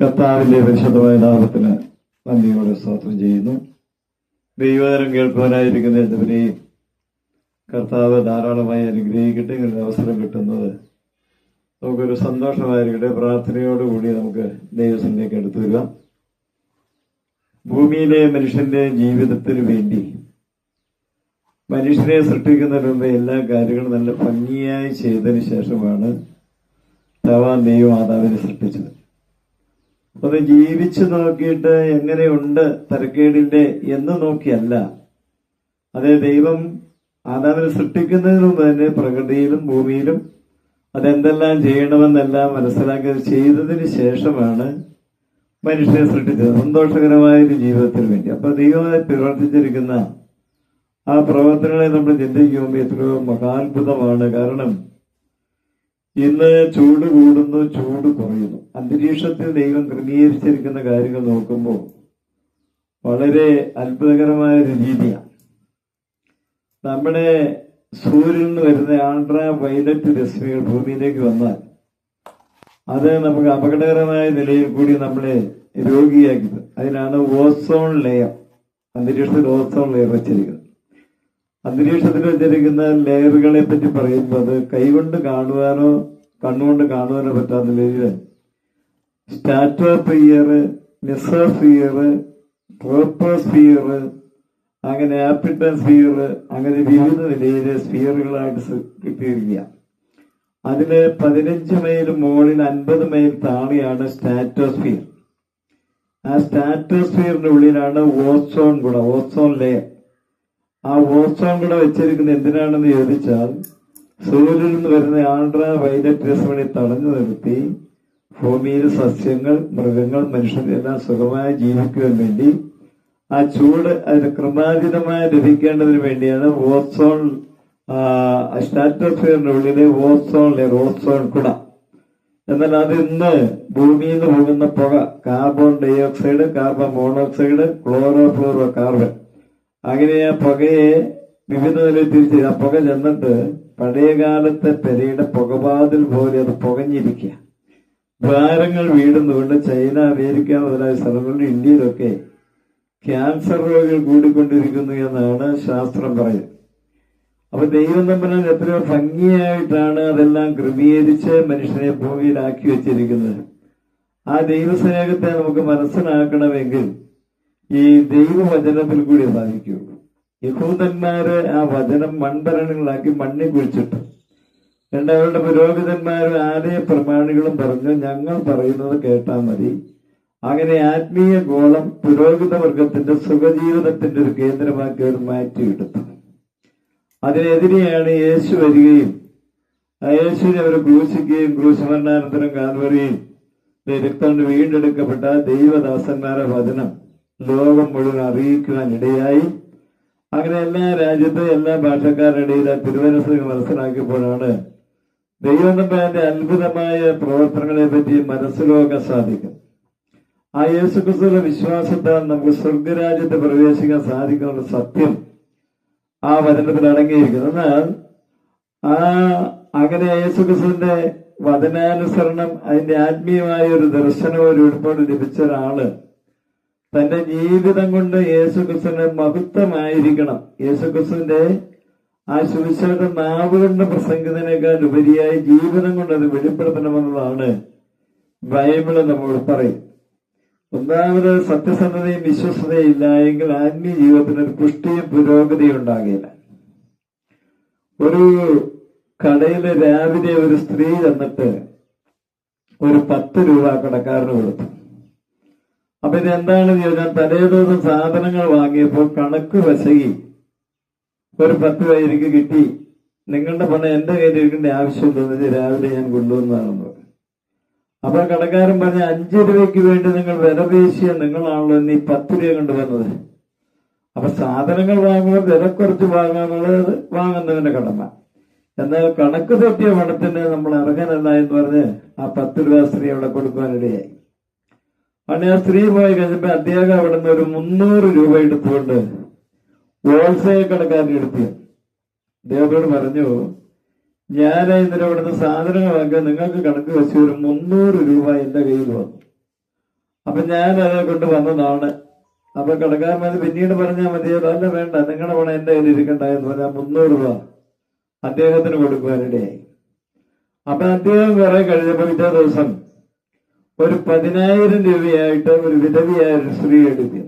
കർത്താവിന്റെ പരിശുദ്ധമായ നാമത്തിന് നന്ദിയോടെ സ്തോത്രം ചെയ്യുന്നു. ദൈവവചനം കേൾക്കുവാനായിരിക്കുന്ന എല്ലാവരെയും കർത്താവ് ധാരാളമായി അനുഗ്രഹിക്കട്ടെ. ഇങ്ങനെ അവസരം കിട്ടുന്നത് നമുക്കൊരു സന്തോഷമായിരിക്കട്ടെ. പ്രാർത്ഥനയോടുകൂടി നമുക്ക് ദൈവത്തിലേക്ക് എടുത്തു വരിക. ഭൂമിയിലെ മനുഷ്യന്റെ ജീവിതത്തിന് വേണ്ടി മനുഷ്യനെ സൃഷ്ടിക്കുന്നതിന് മുമ്പ് എല്ലാ കാര്യങ്ങളും നല്ല ഭംഗിയായി ചെയ്തതിന് ശേഷമാണ് ദൈവം ആദാമിനെ സൃഷ്ടിച്ചത്. അത് ജീവിച്ചു നോക്കിയിട്ട് എങ്ങനെയുണ്ട് തരക്കേടിന്റെ എന്ന് നോക്കിയല്ല. അതേ ദൈവം ആദാമിനെ സൃഷ്ടിക്കുന്നതിന് മുമ്പ് തന്നെ പ്രകൃതിയിലും ഭൂമിയിലും അതെന്തെല്ലാം ചെയ്യണമെന്നെല്ലാം മനസ്സിലാക്കി ചെയ്തതിന് ശേഷമാണ് മനുഷ്യനെ സൃഷ്ടിച്ചത് സന്തോഷകരമായ ഒരു ജീവിതത്തിന് വേണ്ടി. അപ്പൊ ദൈവമായി പ്രവർത്തിച്ചിരിക്കുന്ന ആ പ്രവർത്തനങ്ങളെ നമ്മൾ ചിന്തിക്കുമ്പോൾ എത്രയോ മഹാത്ഭുതമാണ്. കാരണം ഇന്ന് ചൂട് കൂടുന്നു, ചൂട് കുറയുന്നു. അന്തരീക്ഷത്തിൽ ദൈവം ക്രമീകരിച്ചിരിക്കുന്ന കാര്യങ്ങൾ നോക്കുമ്പോൾ വളരെ അത്ഭുതകരമായ ഒരു രീതിയാണ്. നമ്മുടെ സൂര്യനിൽ നിന്ന് വരുന്ന അൾട്രാ വയലറ്റ് രശ്മികൾ ഭൂമിയിലേക്ക് വന്നാൽ അത് നമുക്ക് അപകടകരമായ നിലയിൽ കൂടി നമ്മളെ രോഗിയാക്കിയത്. അതിനാണ് ഓസോൺ ലെയർ, അന്തരീക്ഷത്തിൽ ഓസോൺ ലെയർ വെച്ചിരിക്കുന്നത്. അന്തരീക്ഷത്തിൽ വെച്ചിരിക്കുന്ന ലെയറുകളെ പറ്റി പറയുമ്പോൾ അത് കൈകൊണ്ട് കാണുവാനോ കണ്ണുകൊണ്ട് കാണുവാനോ പറ്റാത്ത നിലയിൽ സ്ട്രാറ്റോസ്ഫിയർ, മെസോസ്ഫിയർ, ട്രോപ്പോസ്ഫിയർ, അങ്ങനെ ആപ്പിട്ടോസ്ഫിയർ, അങ്ങനെ വിവിധ നിലയിലെ സ്ഫിയറുകളായിട്ട് കിട്ടിയിരിക്കുക. അതില് 15 മൈൽ മുകളിൽ 50 മൈൽ താഴെയാണ് സ്ട്രാറ്റോസ്ഫിയർ. ആ സ്ട്രാറ്റോസ്ഫിയറിന്റെ ഉള്ളിലാണ് ഓസോൺ കൂടെ, ഓസോൺ ലെയർ. ആ ഓസോൺ കൂടെ വെച്ചിരിക്കുന്നത് എന്തിനാണെന്ന് ചോദിച്ചാൽ സൂര്യനിൽ നിന്ന് വരുന്ന അൾട്രാ വയലറ്റ് രശ്മിയെ തടഞ്ഞു നിർത്തി ഭൂമിയിൽ സസ്യങ്ങൾ, മൃഗങ്ങൾ, മനുഷ്യരെല്ലാം സുഖമായി ജീവിക്കുവാൻ വേണ്ടി ആ ചൂട് അതിന് ക്രമാതീതമായി ലഭിക്കേണ്ടതിന് വേണ്ടിയാണ് ഓസോൺ സ്ട്രാറ്റോസ്ഫിയറിന്റെ ഉള്ളിലെ ഓസോൺ ലെയർ, ഓസോൺ കുട. എന്നാൽ അത് ഇന്ന് ഭൂമിയിൽ നിന്ന് പോകുന്ന പുക, carbon dioxide, carbon monoxide, chlorofluorocarbon, അങ്ങനെ ആ പുകയെ വിവിധ നിലയിൽ തിരിച്ച് ആ പുക ചെന്നിട്ട് പഴയകാലത്തെ പെരയുടെ പുകവാതിൽ പോലെ അത് പുകഞ്ഞിരിക്കുക. ദ്വാരങ്ങൾ വീടുന്നുകൊണ്ട് ചൈന, അമേരിക്ക മുതലായ സ്ഥലങ്ങളിൽ, ഇന്ത്യയിലൊക്കെ ക്യാൻസർ രോഗികൾ കൂടിക്കൊണ്ടിരിക്കുന്നു എന്നാണ് ശാസ്ത്രം പറയുന്നത്. അപ്പൊ ദൈവം തമ്പുരാൻ എത്രയോ ഭംഗിയായിട്ടാണ് അതെല്ലാം ക്രമീകരിച്ച് മനുഷ്യനെ ഭൂമിയിലാക്കി വെച്ചിരിക്കുന്നത്. ആ ദൈവസ്നേഹത്തെ നമുക്ക് മനസ്സിലാക്കണമെങ്കിൽ ഈ ദൈവവചനത്തിൽ കൂടി സാധിക്കുകയുള്ളൂ. യഹൂദന്മാര് ആ വചനം മൺഭരണികളാക്കി മണ്ണിൽ കുഴിച്ചിട്ടു. അവരുടെ പുരോഹിതന്മാരും ആലയ പ്രമാണികളും പറഞ്ഞു, ഞങ്ങൾ പറയുന്നത് കേട്ടാൽ മതി. അങ്ങനെ ആത്മീയ ഗോളം പുരോഹിത വർഗത്തിന്റെ സുഖജീവിതത്തിന്റെ ഒരു കേന്ദ്രമാക്കി അവർ മാറ്റിയെടുത്തു. അതിനെതിരെയാണ് യേശു വരികയും യേശുവിനെ അവർ ക്രൂശിക്കുകയും ക്രൂശമരണാനന്തരം കാൽവരിയിൽ രക്തം കൊണ്ട് വീണ്ടെടുക്കപ്പെട്ട ദൈവദാസന്മാരുടെ വചനം ലോകം മുഴുവൻ അറിയിക്കുവാൻ ഇടയായി. അങ്ങനെ എല്ലാ രാജ്യത്തും എല്ലാ ഭാഷക്കാരുടെ ഇടയിൽ ആ തിരുവനന്തപുരം മനസ്സിലാക്കിയപ്പോഴാണ് ദൈവം തമ്പുരാന്റെ അത്ഭുതമായ പ്രവർത്തനങ്ങളെ പറ്റി മനസ്സിലാക്കാൻ സാധിക്കും. ആ യേശുക്രിസ്തുവിന്റെ വിശ്വാസത്താൽ നമുക്ക് സ്വർഗരാജ്യത്തെ പ്രവേശിക്കാൻ സാധിക്കുന്ന സത്യം ആ വചനത്തിൽ അടങ്ങിയിരിക്കുന്നു. എന്നാൽ അങ്ങനെ യേശുക്രിസ്തുവിന്റെ വചനാനുസരണം, അതിന്റെ ആത്മീയമായ ഒരു ദർശനം, ഒരു വെളിപ്പാട് ലഭിച്ച ഒരാള് തന്റെ ജീവിതം കൊണ്ട് യേശുക്രിസ്തുവിന്റെ മഹത്വമായിരിക്കണം. യേശുക്രിസ്തുവിന്റെ ആ സുവിശേഷം നാവ് കൊണ്ട് പ്രസംഗത്തിനേക്കാൾ ഉപരിയായി ജീവിതം കൊണ്ട് അത് വെളിപ്പെടുത്തണമെന്നതാണ് ബൈബിള് നമ്മോട് പറയും. ഒന്നാമത് സത്യസന്ധതയും വിശ്വസതയും ഇല്ല എങ്കിൽ ആത്മീയ ജീവിതത്തിന് ഒരു പുഷ്ടിയും പുരോഗതിയും ഉണ്ടാകില്ല. ഒരു കടയിൽ രാവിലെ ഒരു സ്ത്രീ ചെന്നിട്ട് ഒരു 10 രൂപ കടക്കാരന് കൊടുത്തു. അപ്പൊ ഇതെന്താണെന്ന് ചോദിച്ചാൽ തലേദിവസം സാധനങ്ങൾ വാങ്ങിയപ്പോൾ കണക്ക് വശകി ഒരു 10 രൂപ എനിക്ക് കിട്ടി, നിങ്ങളുടെ പണം എന്റെ കയ്യിൽ ഇരിക്കേണ്ട ആവശ്യം തോന്നിച്ച് രാവിലെ ഞാൻ കൊണ്ടുവന്നതാണെന്ന് പറഞ്ഞു. അപ്പൊ കടക്കാരൻ പറഞ്ഞ 5 രൂപയ്ക്ക് വേണ്ടി നിങ്ങൾ വില പേശിയ നിങ്ങളാണല്ലോ ഇന്ന് ഈ 10 രൂപ കൊണ്ടുവന്നത്. അപ്പൊ സാധനങ്ങൾ വാങ്ങുമ്പോൾ വില കുറച്ച് വാങ്ങാന്നുള്ളത് വാങ്ങുന്നതിന്റെ കടമ. എന്നാൽ കണക്ക് തെറ്റിയ പണത്തിന് നമ്മൾ അർഹനല്ല എന്ന് പറഞ്ഞ് ആ 10 രൂപ സ്ത്രീ അവിടെ കൊടുക്കാനിടയായി. അങ്ങനെ ആ സ്ത്രീ പോയി കഴിഞ്ഞപ്പോ അദ്ദേഹം അവിടെ നിന്ന് ഒരു 300 രൂപ എടുത്തുകൊണ്ട് ഹോൾസെയിൽ കടക്കാരൻ എടുത്തു. അദ്ദേഹത്തോട് പറഞ്ഞു, ഞാൻ ഇന്നലെ ഇവിടുന്ന് സാധനങ്ങൾ വാങ്ങാൻ നിങ്ങൾക്ക് കണക്ക് വെച്ച് ഒരു 300 രൂപ എന്റെ കയ്യിൽ വന്നു. അപ്പൊ ഞാൻ അത് കൊണ്ടുവന്നതാണ്. അപ്പൊ കടക്കാരൻ പിന്നീട് പറഞ്ഞാൽ മതിയല്ലോ. അല്ല, വേണ്ട, നിങ്ങളുടെ പണം എന്റെ കയ്യിൽ ഇരിക്കണ്ട എന്ന് പറഞ്ഞാൽ 300 രൂപ അദ്ദേഹത്തിന് കൊടുക്കുവാനിടയായി. അപ്പൊ അദ്ദേഹം കുറെ കഴിഞ്ഞപ്പോ പിറ്റേ ദിവസം ഒരു 10,000 രൂപയായിട്ട് ഒരു വിധവിയായ ഒരു സ്ത്രീ എടുത്തു.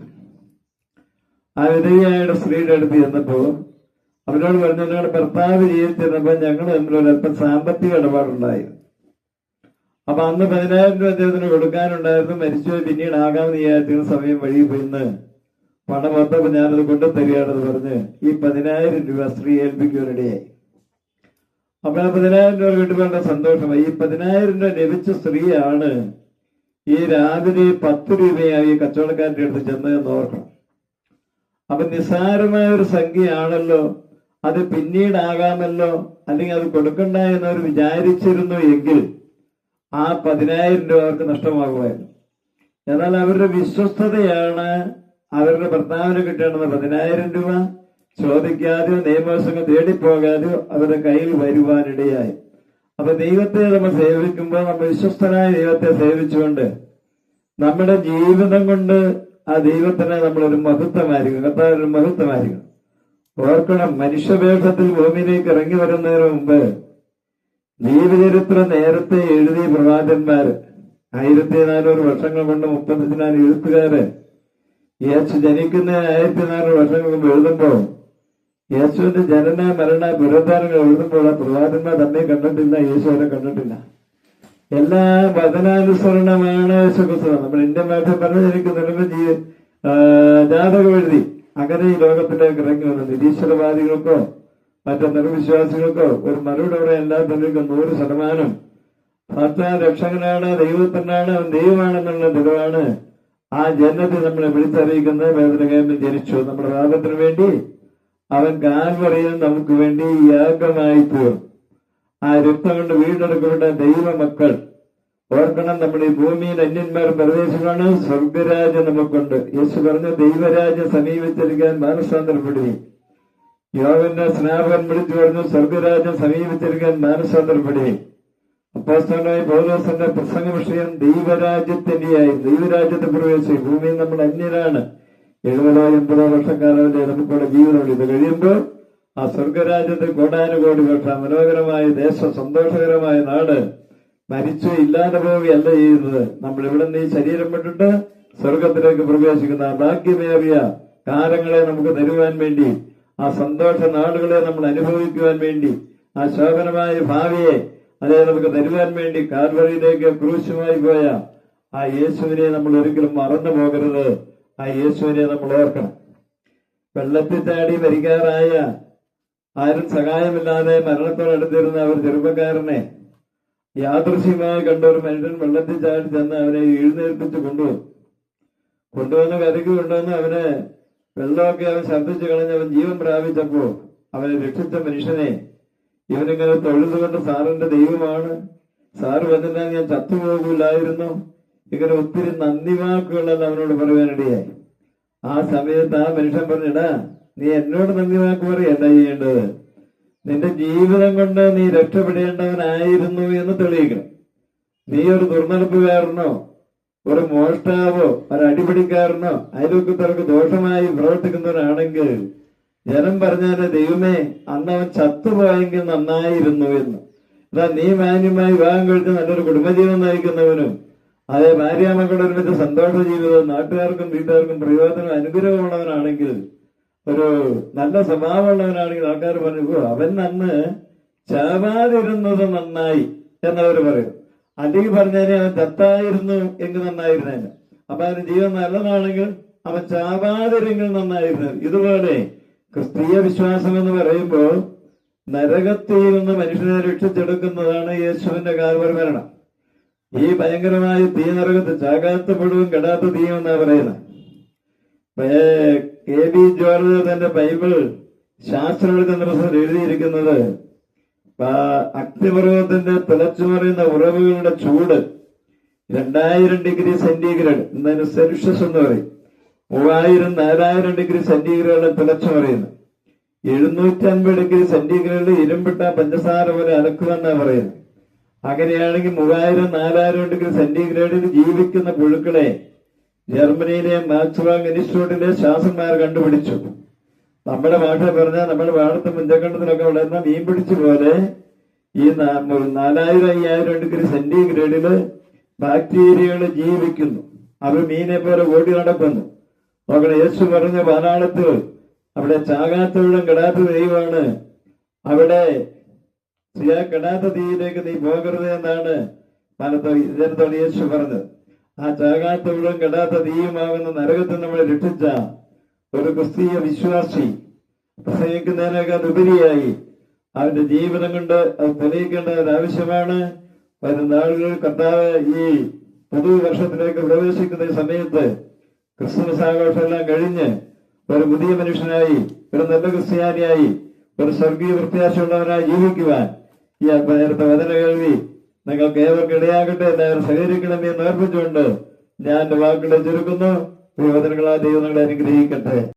ആ വിധവിയായ സ്ത്രീയുടെ അടുത്ത് ചെന്നപ്പോ അവരോട് പറഞ്ഞു, നിങ്ങളുടെ ഭർത്താവ് ജീവിച്ചിരുന്നപ്പോ ഞങ്ങൾ തമ്മിൽ ഒരല്പം സാമ്പത്തിക ഇടപാടുണ്ടായിരുന്നു. അപ്പൊ അന്ന് 10,000 രൂപ അദ്ദേഹത്തിന് കൊടുക്കാനുണ്ടായിരുന്നു. മരിച്ചുപോയി പിന്നീട് ആകാമെന്ന് വിചാരിച്ചിരുന്ന സമയം വഴി പോയിന്ന് പണം വന്നപ്പോ ഞാനത് കൊണ്ടു തരികയാണെന്ന് പറഞ്ഞ് ഈ 10,000 രൂപ സ്ത്രീ ഏൽപ്പിക്കുവാനിടയായി. അപ്പൊ ആ 10,000 രൂപ കിട്ടുമ്പോൾ സന്തോഷമായി. ഈ 10,000 രൂപ ലഭിച്ച സ്ത്രീയാണ് ഈ രാവിലെ 10 രൂപയായി കച്ചവടക്കാരുടെ അടുത്ത് ചെന്നതെന്ന് ഓർക്കണം. അപ്പൊ നിസ്സാരമായ ഒരു സംഖ്യയാണല്ലോ, അത് പിന്നീടാകാമല്ലോ, അല്ലെങ്കിൽ അത് കൊടുക്കണ്ട എന്നവർ വിചാരിച്ചിരുന്നു എങ്കിൽ ആ 10,000 രൂപ അവർക്ക് നഷ്ടമാകുമായിരുന്നു. എന്നാൽ അവരുടെ വിശ്വസ്തതയാണ് അവരുടെ ഭർത്താവിന് കിട്ടേണ്ടുന്ന 10,000 രൂപ ചോദിക്കാതെയോ നിയമവശങ്ങൾ തേടിപ്പോകാതെയോ അവരുടെ കയ്യിൽ വരുവാനിടയായി. അപ്പൊ ദൈവത്തെ നമ്മൾ സേവിക്കുമ്പോൾ നമ്മൾ വിശ്വസ്തനായ ദൈവത്തെ സേവിച്ചുകൊണ്ട് നമ്മുടെ ജീവിതം കൊണ്ട് ആ ദൈവത്തിനെ നമ്മളൊരു മഹത്വമായിരിക്കും, കർത്താവിനൊരു മഹത്വമായിരിക്കും. ഓർക്കണം, മനുഷ്യവേഷത്തിൽ ഭൂമിയിലേക്ക് ഇറങ്ങി വരുന്നതിന് മുമ്പ് ജീവചരിത്രം നേരത്തെ എഴുതിയ പ്രവാചകന്മാര് 1400 വർഷങ്ങൾ കൊണ്ട് 34 എഴുത്തുകാര് യേശു ജനിക്കുന്ന 1400 വർഷങ്ങൾ മുമ്പ് എഴുതുമ്പോ യേശുവിന്റെ ജനന മരണ പുനരുദ്ധാനങ്ങൾ എഴുതുമ്പോൾ ആ പ്രവാചകന്മാർ തന്നെ കണ്ടിട്ടില്ല, യേശു അവരെ കണ്ടിട്ടില്ല. എല്ലാം വചനാനുസരണമാണ് യേശുക്രിസ്തു. നമ്മൾ ഇന്ത്യൻ ഭാഷ പറഞ്ഞ് എനിക്ക് നിലവിൽ ജാതകം എഴുതി അങ്ങനെ ഈ ലോകത്തിലേക്ക് ഇറങ്ങി വന്നു. നിരീശ്വരവാദികൾക്കോ മറ്റു നിർവിശ്വാസികൾക്കോ ഒരു മറുപടി പറയാൻ എല്ലാത്തിനും 100% ഭർത്താവ് രക്ഷകനാണ്, ദൈവത്തിനാണ്, അവൻ ദൈവമാണെന്നുള്ള തെളിവാണ് ആ ജനത്തെ നമ്മളെ വിളിച്ചറിയിക്കുന്നത്. ബേത്ലഹേമിൽ ജനിച്ചു, നമ്മുടെ പാപത്തിന് വേണ്ടി അവൻ കാൽവറിയിൽ നമുക്ക് വേണ്ടി യാഗമായി തീർന്നു. ആ രക്തം കൊണ്ട് വീണ്ടെടുക്കപ്പെട്ട ദൈവമക്കൾ ഓർക്കണം, നമ്മുടെ ഈ ഭൂമിയിൽ അന്യന്മാർ പ്രദേശമാണ്, സ്വർഗരാജ്യം നമുക്കുണ്ട്. യേശു പറഞ്ഞു, ദൈവരാജ്യം സമീപിച്ചിരിക്കാൻ മാനസാന്തരപ്പെടുകയും. യോഹന്നാൻ സ്നാപകൻ വിളിച്ചു പറഞ്ഞു, സ്വർഗരാജ്യം സമീപിച്ചിരിക്കാൻ മാനസാന്തരപ്പെടുകയും. അപ്പോസ്തലനായ പൗലോസിന്റെ പ്രസംഗ വിഷയം ദൈവരാജ്യത്തിന്റെയായി, ദൈവരാജ്യത്തെ പ്രവേശിച്ചു. ഭൂമിയിൽ നമ്മൾ അന്യരാണ്. 70-80 വർഷക്കാലം നമുക്കിവിടെ ജീവിതമുണ്ട്. ഇത് കഴിയുമ്പോൾ ആ സ്വർഗരാജ്യത്തിൽ കോടാനുകോടി വർഷം മനോഹരമായ ദേശം, സന്തോഷകരമായ നാട്, മരിച്ചു ഇല്ലാതെ പോവുകയല്ല ചെയ്യുന്നത്. നമ്മൾ ഇവിടെ നിന്ന് ഈ ശരീരം വിട്ടിട്ട് സ്വർഗത്തിലേക്ക് പ്രവേശിക്കുന്ന ആ ഭാഗ്യമേറിയ കാലങ്ങളെ നമുക്ക് തരുവാൻ വേണ്ടി, ആ സന്തോഷ നാടുകളെ നമ്മൾ അനുഭവിക്കുവാൻ വേണ്ടി, ആ ശോഭനമായ ഭാവിയെ അതേ നമുക്ക് തരുവാൻ വേണ്ടി കാൽവറിയിലേക്ക് ക്രൂശുമായി പോയ ആ യേശുവിനെ നമ്മൾ ഒരിക്കലും മറന്നു പോകരുത്. ആ യേശുവിനെ നമ്മൾ ഓർക്കണം. വെള്ളത്തിൽ ചാടി മരിക്കാറായ, ആരും സഹായമില്ലാതെ മരണത്തോടടുത്തിരുന്ന അവർ ചെറുപ്പക്കാരനെ യാദൃശ്യമായി കണ്ട ഒരു മനുഷ്യൻ വെള്ളത്തിൽ ചാടി ചെന്ന് അവനെ എഴുന്നേൽപ്പിച്ച് കൊണ്ടുവന്ന് കരയ്ക്ക് കൊണ്ടുവന്ന് അവന് വെള്ളമൊക്കെ അവൻ ഛർദ്ദിച്ചു കളഞ്ഞ് അവൻ ജീവൻ പ്രാപിച്ചപ്പോ അവനെ രക്ഷിച്ച മനുഷ്യനെ ഇവനിങ്ങനെ തൊഴുതുകൊണ്ട്, സാറിന്റെ ദൈവമാണ്, സാറ് വന്നില്ല ഞാൻ ചത്തുപോകില്ലായിരുന്നു, ഇങ്ങനെ ഒത്തിരി നന്ദി വാക്കുകളെല്ലാം അവനോട് പറയാനിടയായി. ആ സമയത്ത് ആ മനുഷ്യൻ പറഞ്ഞിടാ, നീ എന്നോട് നന്ദി വാക്ക് പറയല്ല ചെയ്യേണ്ടത്, നിന്റെ ജീവിതം കൊണ്ട് നീ രക്ഷപ്പെടേണ്ടവനായിരുന്നു എന്ന് തെളിയിക്കണം. നീ ഒരു ദുർനടപ്പുകാരനോ ഒരു മോഷ്ടാവോ ഒരു അടിപിടിക്കാരനോ അയൽവക്കത്തർക്ക് ദോഷമായി പ്രവർത്തിക്കുന്നവനാണെങ്കിൽ ജനം പറഞ്ഞാല് ദൈവമേ അന്ന് അവൻ ചത്തുപോയെങ്കിൽ നന്നായിരുന്നു എന്ന്. അതാ നീ മാന്യമായി വിവാഹം കഴിച്ച് നല്ലൊരു കുടുംബജീവൻ നയിക്കുന്നവനും അതേ ഭാര്യാമക്കളുടെ ഒരുമിച്ച് സന്തോഷ ജീവിതവും നാട്ടുകാർക്കും വീട്ടുകാർക്കും പ്രയോജനം അനുഗ്രഹമുള്ളവനാണെങ്കിൽ, ഒരു നല്ല സ്വഭാവമുള്ളവനാണെങ്കിൽ ആൾക്കാർ പറഞ്ഞു അവൻ അന്ന് ചാവാതിരുന്നത് നന്നായി എന്നവർ പറയും. അല്ലെങ്കിൽ പറഞ്ഞാലേ അവൻ ചത്തായിരുന്നു എങ്കിൽ നന്നായിരുന്നേനെ. അപ്പൊ അവന് ജീവൻ നല്ലതാണെങ്കിൽ അവൻ ചാവാതിരെങ്കിൽ നന്നായിരുന്നു. ഇതുപോലെ ക്രിസ്തീയ വിശ്വാസം എന്ന് പറയുമ്പോൾ നരകത്തിൽ നിന്ന് മനുഷ്യനെ രക്ഷിച്ചെടുക്കുന്നതാണ് യേശുവിന്റെ കാൽവരി മരണം. ഈ ഭയങ്കരമായ തീ നരകത്ത് ചാകാത്ത പുഴുവും കെടാത്ത തീയും എന്നാ പറയുന്നത്. കെ.ബി. ജോർജ് തന്റെ ബൈബിൾ ശാസ്ത്രത്തിൽ എഴുതിയിരിക്കുന്നത് അഗ്നിപർവ്വതത്തിന്റെ തിളച്ചുമറിയുന്ന ഉറവുകളുടെ ചൂട് 2000 ഡിഗ്രി സെന്റിഗ്രേഡ്, എന്നതിന് സെൽഷ്യസ് എന്ന് പറയും, 3000-4000 ഡിഗ്രി സെന്റിഗ്രേഡ് തിളച്ചുമറിയുന്നു. 750 ഡിഗ്രി സെന്റിഗ്രേഡ് ഇരുമ്പിട്ട പഞ്ചസാര പോലെ അലക്കുമെന്നാണ് പറയുന്നത്. അങ്ങനെയാണെങ്കിൽ 3000-4000 ഡിഗ്രി സെന്റിഗ്രേഡിൽ ജീവിക്കുന്ന പുഴുക്കളെ ജർമ്മനിയിലെ മാക്സ് പ്ലാങ്ക് ഇൻസ്റ്റിറ്റ്യൂട്ടിലെ ശാസ്ത്രജ്ഞന്മാർ കണ്ടുപിടിച്ചു. നമ്മുടെ ഭാഷ പറഞ്ഞാൽ നമ്മുടെ പാടത്തും മുഞ്ചക്കണ്ടത്തിലൊക്കെ വളരുന്ന മീൻ പിടിച്ചു പോലെ ഈ 4000-5000 ഡിഗ്രി സെന്റിഗ്രേഡില് ബാക്ടീരിയകൾ ജീവിക്കുന്നു. അവർ മീനെ പോലെ ഓടി നടക്കുന്നു. നോക്കണം, യേശു പറഞ്ഞ പാതാളത്തിൽ അവിടെ ചാകാത്തവിടം കെടാത്ത ദൈവമാണ്. അവിടെ കെടാത്ത തീയിലേക്ക് നീ പോകരുത് എന്നാണ് ഇതിനത്തോട് യേശു പറഞ്ഞത്. ആ ചാകാത്തവിടം കെടാത്ത തീയുമാകുന്ന നരകത്തിൽ നമ്മളെ രക്ഷിച്ച ഒരു ക്രിസ്തീയ വിശ്വാസി പ്രസംഗിക്കുന്നതിനേക്കാൾ ഉപരിയായി അവന്റെ ജീവിതം കൊണ്ട് അത് തെളിയിക്കേണ്ട ഒരു ആവശ്യമാണ്. വരും നാളുകളിൽ കർത്താവ് ഈ പുതുവർഷത്തിലേക്ക് പ്രവേശിക്കുന്ന സമയത്ത് ക്രിസ്മസ് ആഘോഷം എല്ലാം കഴിഞ്ഞ് ഒരു പുതിയ മനുഷ്യനായി, ഒരു നല്ല ക്രിസ്ത്യാനിയായി, ഒരു സ്വർഗീയ പ്രത്യാശയുള്ളവനായി ജീവിക്കുവാൻ ഈ നേരത്തെ വചന കേൾവി നിങ്ങൾക്ക് ഏവർക്കും ഇടയാകട്ടെ. എല്ലാവരും സഹകരിക്കണമേ എന്ന് ഓർപ്പിച്ചുകൊണ്ട് ഞാൻ എന്റെ വാക്കുകളെ ചുരുക്കുന്നു. ഈ വചനങ്ങളാൽ ദൈവം നിങ്ങളെ അനുഗ്രഹിക്കട്ടെ.